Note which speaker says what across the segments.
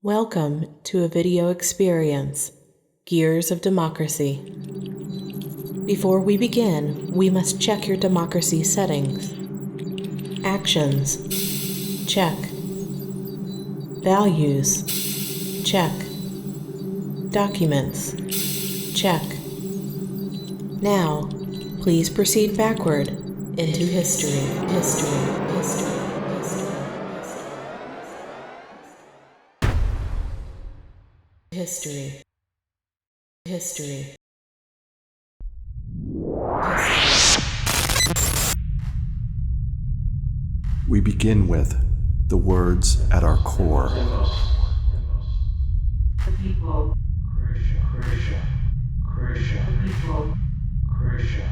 Speaker 1: Welcome to a video experience, Gears of Democracy. Before we begin, we must check your democracy settings. Actions, check. Values, check. Documents, check. Now, please proceed backward into history.
Speaker 2: We begin with the words at our core.
Speaker 3: The people. Croatia. The people. Croatia. The people. Croatia.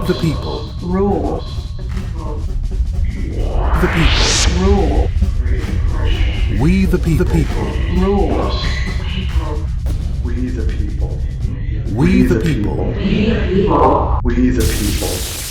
Speaker 2: The people.
Speaker 3: Rule. The people.
Speaker 2: The people.
Speaker 3: Rule.
Speaker 2: We the people.
Speaker 3: Rule.
Speaker 4: We the people.
Speaker 2: We the people.
Speaker 4: We the people.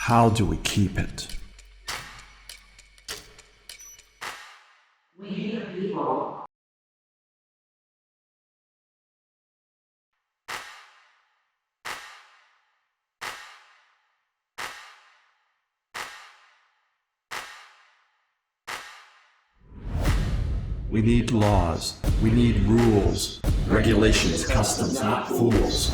Speaker 2: How do we keep it?
Speaker 3: We the people.
Speaker 2: We need laws. We need rules. Regulations, customs, not fools.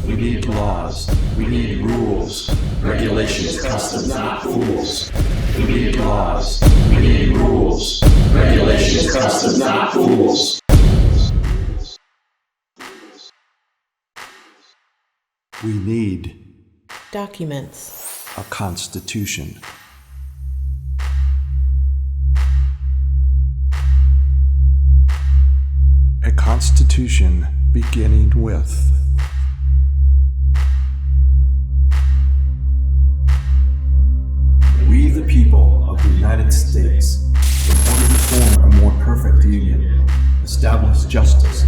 Speaker 2: We need laws. We need rules. Regulations, customs, not fools. We need laws. We need rules. Regulations, customs, not fools. We need
Speaker 1: Documents,
Speaker 2: a constitution. A constitution beginning with we the people of the United States, in order to form a more perfect union, establish justice,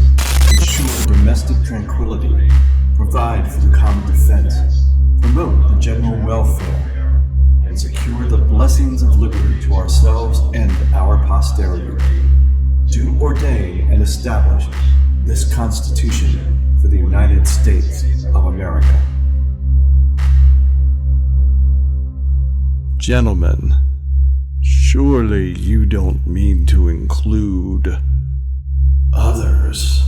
Speaker 2: ensure domestic tranquility, provide for the common defense, promote the general welfare, and secure the blessings of liberty to ourselves and our posterity, do ordain and establish this Constitution for the United States of America. Gentlemen, surely you don't mean to include others.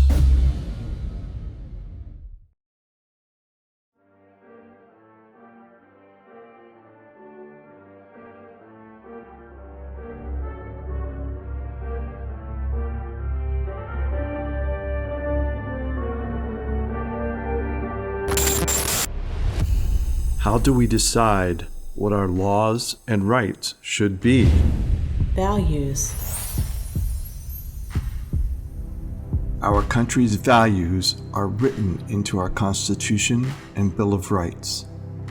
Speaker 2: How do we decide what our laws and rights should be?
Speaker 1: values,
Speaker 2: Our country's values are written into our Constitution and Bill of Rights.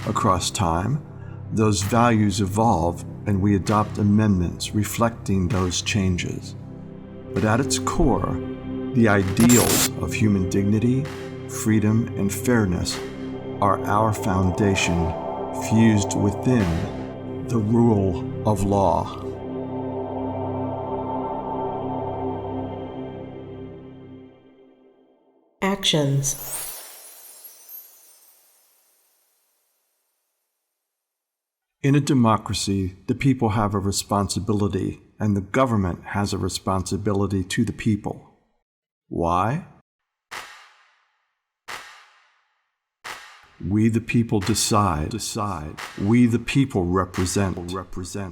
Speaker 2: Across time, those values evolve and we adopt amendments reflecting those changes. But at its core, the ideals of human dignity, freedom, and fairness are our foundation, fused within the rule of law.
Speaker 1: actions,
Speaker 2: In a democracy, the people have a responsibility, and the government has a responsibility to the people. Why? We the people decide. We the people represent.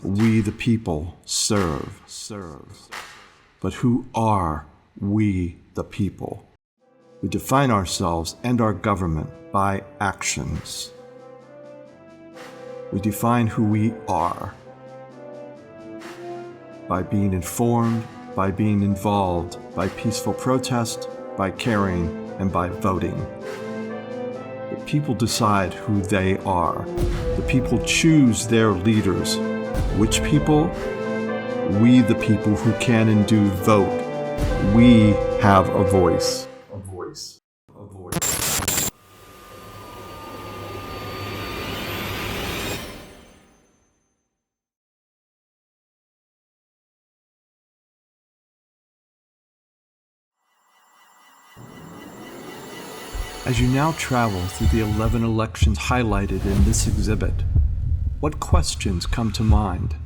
Speaker 2: We the people serve. But who are we the people? We define ourselves and our government by actions. We define who we are by being informed, by being involved, by peaceful protest, by caring, and by voting. The people decide who they are. The people choose their leaders. Which people? We, the people who can and do vote. We have a voice. A voice. A voice. As you now travel through the 11 elections highlighted in this exhibit, what questions come to mind?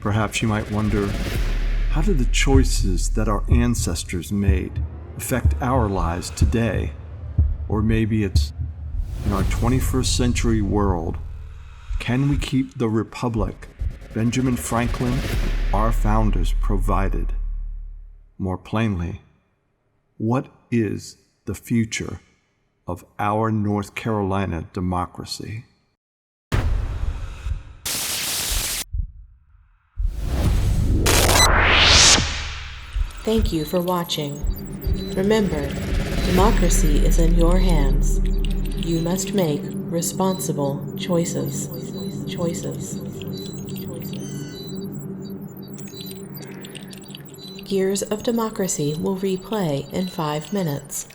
Speaker 2: Perhaps you might wonder, how do the choices that our ancestors made affect our lives today? Or maybe it's, in our 21st century world, can we keep the republic Benjamin Franklin and our founders provided? More plainly, what is the future of our North Carolina democracy?
Speaker 1: Thank you for watching. Remember, democracy is in your hands. You must make responsible choices. Gears of Democracy will replay in 5 minutes.